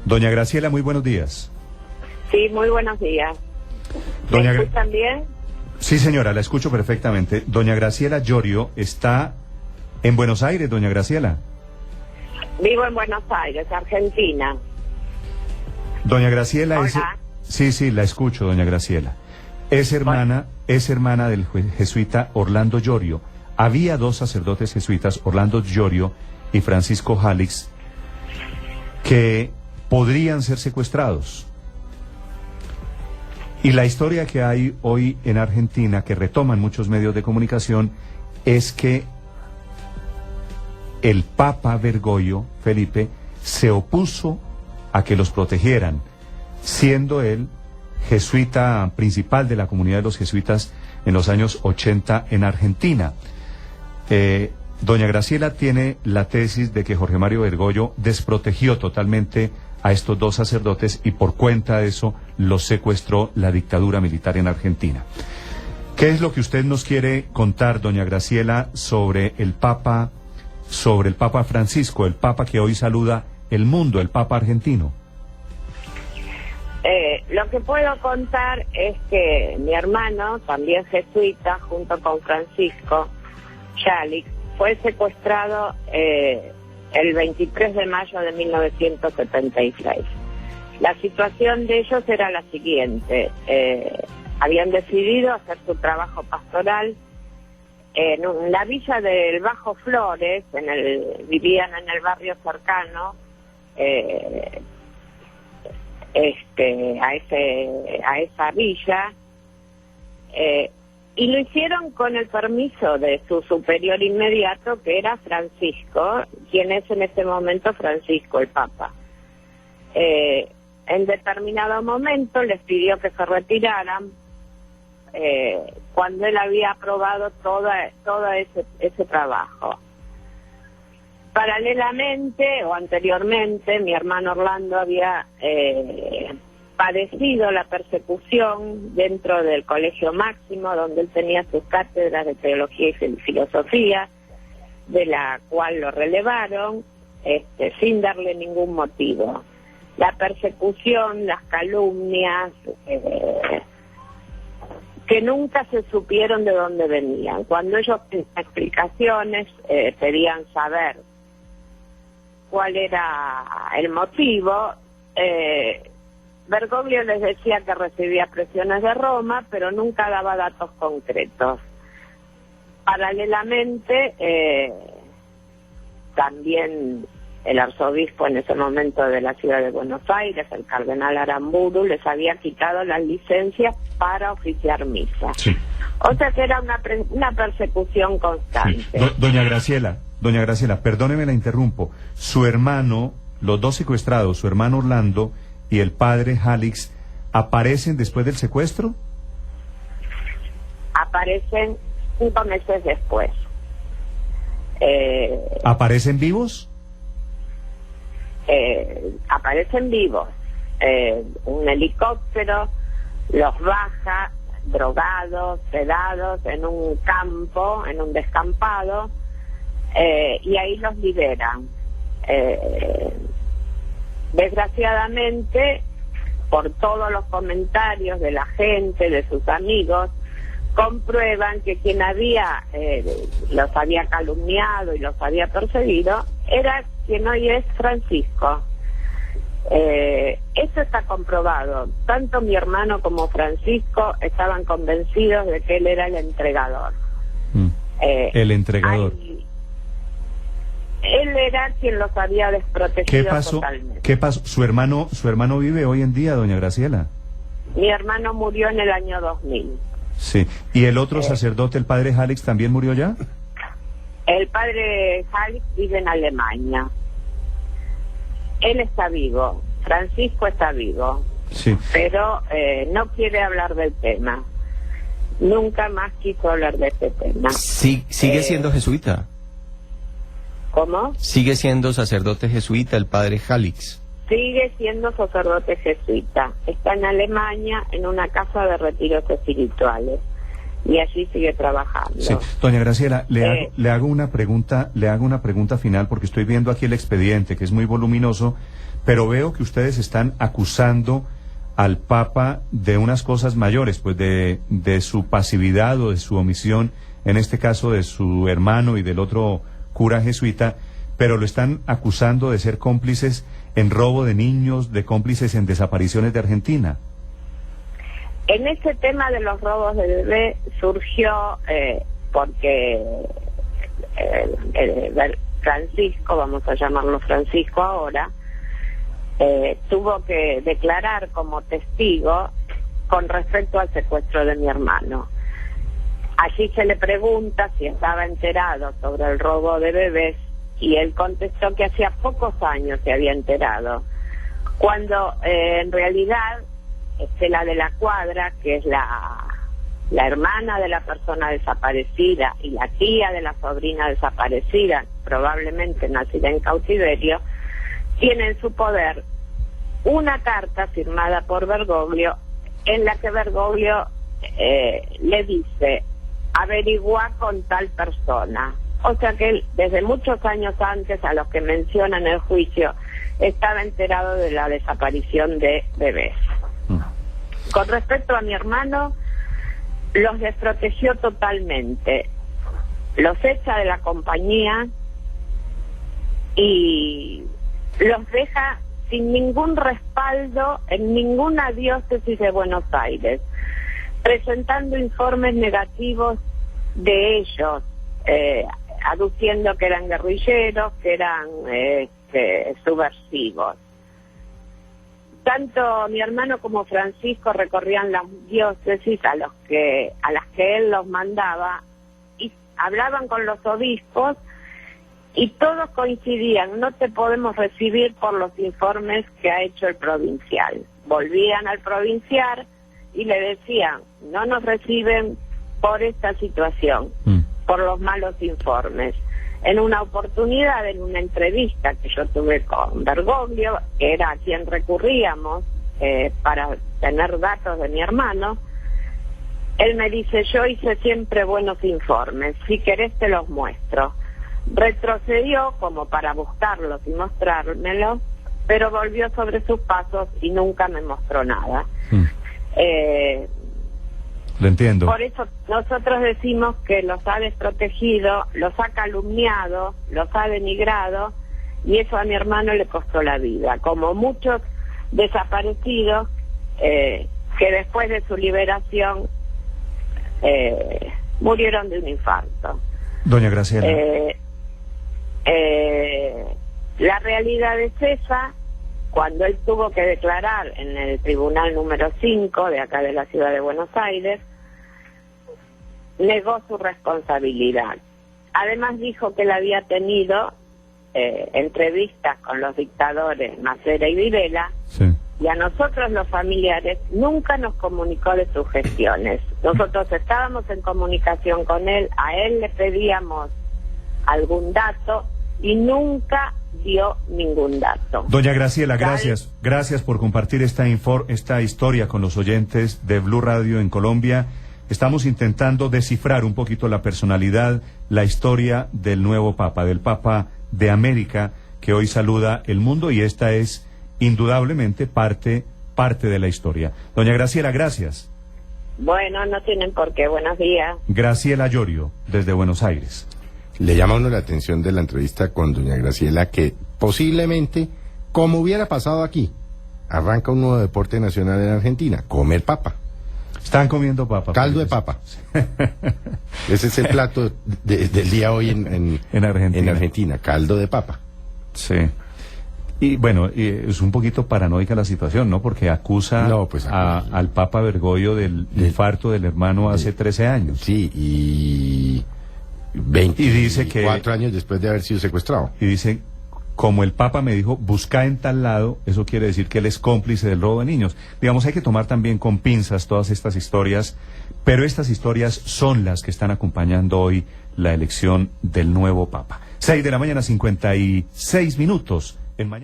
Doña Graciela, muy buenos días. Sí, muy buenos días. ¿Me escuchan bien? Sí, señora, la escucho perfectamente. Doña Graciela Llorio está en Buenos Aires, doña Graciela. Vivo en Buenos Aires, Argentina. Doña Graciela Hola. Sí, la escucho, doña Graciela. Es hermana del jesuita Orlando Llorio. Había dos sacerdotes jesuitas, Orlando Llorio y Francisco Jalix, que podrían ser secuestrados. Y la historia que hay hoy en Argentina, que retoman muchos medios de comunicación, es que el Papa Bergoglio, Felipe, se opuso a que los protegieran, siendo él jesuita principal de la comunidad de los jesuitas en los años 80 en Argentina. Doña Graciela tiene la tesis de que Jorge Mario Bergoglio desprotegió totalmente a estos dos sacerdotes y por cuenta de eso los secuestró la dictadura militar en Argentina. ¿Qué es lo que usted nos quiere contar, doña Graciela, sobre el Papa Francisco, el Papa que hoy saluda el mundo, el Papa argentino? Lo que puedo contar es que mi hermano, también jesuita, junto con Francisco Jalix, fue secuestrado el 23 de mayo de 1976. La situación de ellos era la siguiente. Habían decidido hacer su trabajo pastoral en la villa del Bajo Flores, vivían en el barrio cercano a esa villa, y lo hicieron con el permiso de su superior inmediato, que era Francisco, quien es en este momento Francisco, el Papa. En determinado momento les pidió que se retiraran cuando él había aprobado todo ese trabajo. Paralelamente o anteriormente, mi hermano Orlando había padecido la persecución dentro del Colegio Máximo, donde él tenía sus cátedras de teología y filosofía, de la cual lo relevaron sin darle ningún motivo. La persecución, las calumnias, que nunca se supieron de dónde venían. Cuando ellos pedían explicaciones, pedían saber cuál era el motivo. Bergoglio les decía que recibía presiones de Roma, pero nunca daba datos concretos. Paralelamente, también el arzobispo en ese momento de la ciudad de Buenos Aires, el cardenal Aramburu, les había quitado las licencias para oficiar misa. Sí. O sea que era una persecución constante. Sí. Doña Graciela, perdóneme, la interrumpo. Su hermano, los dos secuestrados, su hermano Orlando y el padre Jalix, ¿aparecen después del secuestro? Aparecen 5 meses después. ¿Aparecen vivos? Aparecen vivos. Un helicóptero los baja, drogados, sedados, en un campo, en un descampado, y ahí los liberan. Desgraciadamente, por todos los comentarios de la gente, de sus amigos, comprueban que quien los había calumniado y los había perseguido era quien hoy es Francisco. Eso está comprobado. Tanto mi hermano como Francisco estaban convencidos de que él era el entregador. El entregador. Él era quien los había desprotegido totalmente. ¿Qué pasó? ¿Su hermano vive hoy en día, doña Graciela? Mi hermano murió en el año 2000. Sí. ¿Y el otro sacerdote, el padre Jalix, también murió ya? El padre Jalix vive en Alemania. Él está vivo, Francisco está vivo, sí, pero no quiere hablar del tema. Nunca más quiso hablar de este tema. Sí, ¿sigue siendo jesuita? ¿Cómo? ¿Sigue siendo sacerdote jesuita el padre Jalix? Sigue siendo sacerdote jesuita. Está en Alemania en una casa de retiros espirituales. y allí sigue trabajando. Sí. Doña Graciela, le hago una pregunta final, porque estoy viendo aquí el expediente, que es muy voluminoso, pero veo que ustedes están acusando al Papa de unas cosas mayores, pues de su pasividad o de su omisión, en este caso de su hermano y del otro cura jesuita, pero lo están acusando de ser cómplices en robo de niños, de cómplices en desapariciones de Argentina. En ese tema de los robos de bebé surgió porque Francisco, vamos a llamarlo Francisco ahora, tuvo que declarar como testigo con respecto al secuestro de mi hermano. Allí se le pregunta si estaba enterado sobre el robo de bebés y él contestó que hacía pocos años se había enterado, cuando en realidad Estela de la Cuadra, que es la hermana de la persona desaparecida y la tía de la sobrina desaparecida, probablemente nacida en cautiverio, tiene en su poder una carta firmada por Bergoglio, en la que Bergoglio le dice: averigua con tal persona. O sea que él, desde muchos años antes, a los que menciona en el juicio, estaba enterado de la desaparición de bebés. Con respecto a mi hermano, los desprotegió totalmente. Los echa de la compañía y los deja sin ningún respaldo en ninguna diócesis de Buenos Aires, presentando informes negativos de ellos, aduciendo que eran guerrilleros, que eran subversivos. Tanto mi hermano como Francisco recorrían las diócesis a las que él los mandaba y hablaban con los obispos y todos coincidían: no te podemos recibir por los informes que ha hecho el provincial. Volvían al provincial y le decían: no nos reciben por esta situación, por los malos informes. En una oportunidad, en una entrevista que yo tuve con Bergoglio, que era a quien recurríamos para tener datos de mi hermano, él me dice: yo hice siempre buenos informes, si querés te los muestro. Retrocedió como para buscarlos y mostrármelos, pero volvió sobre sus pasos y nunca me mostró nada. Lo entiendo. Por eso nosotros decimos que los ha desprotegido, los ha calumniado, los ha denigrado, y eso a mi hermano le costó la vida, como muchos desaparecidos que después de su liberación murieron de un infarto. Doña Graciela. La realidad es esa. Cuando él tuvo que declarar en el tribunal número 5 de acá de la ciudad de Buenos Aires, negó su responsabilidad. Además dijo que él había tenido entrevistas con los dictadores Macera y Videla, Sí. y a nosotros los familiares nunca nos comunicó de sus gestiones. Nosotros estábamos en comunicación con él, a él le pedíamos algún dato y nunca dio ningún dato. Doña Graciela, gracias. Gracias por compartir esta historia con los oyentes de Blue Radio en Colombia. Estamos intentando descifrar un poquito la personalidad, la historia del nuevo Papa, del Papa de América, que hoy saluda el mundo, y esta es indudablemente parte de la historia. Doña Graciela, gracias. Bueno, no tienen por qué. Buenos días. Graciela Llorio, desde Buenos Aires. Le llama a uno la atención de la entrevista con doña Graciela que posiblemente, como hubiera pasado aquí, arranca un nuevo deporte nacional en Argentina: comer papa. Están comiendo papa. Caldo de papa. Ese es el plato del día hoy en Argentina, caldo de papa. Sí. Y bueno, es un poquito paranoica la situación, ¿no? Porque acusa al Papa Bergoglio del infarto del hermano hace 13 años. Sí, y 24 dice que, años después de haber sido secuestrado. Y dice: como el Papa me dijo, busca en tal lado, eso quiere decir que él es cómplice del robo de niños. Digamos, hay que tomar también con pinzas todas estas historias, pero estas historias son las que están acompañando hoy la elección del nuevo Papa. 6 de la mañana, 56 minutos. En mañana.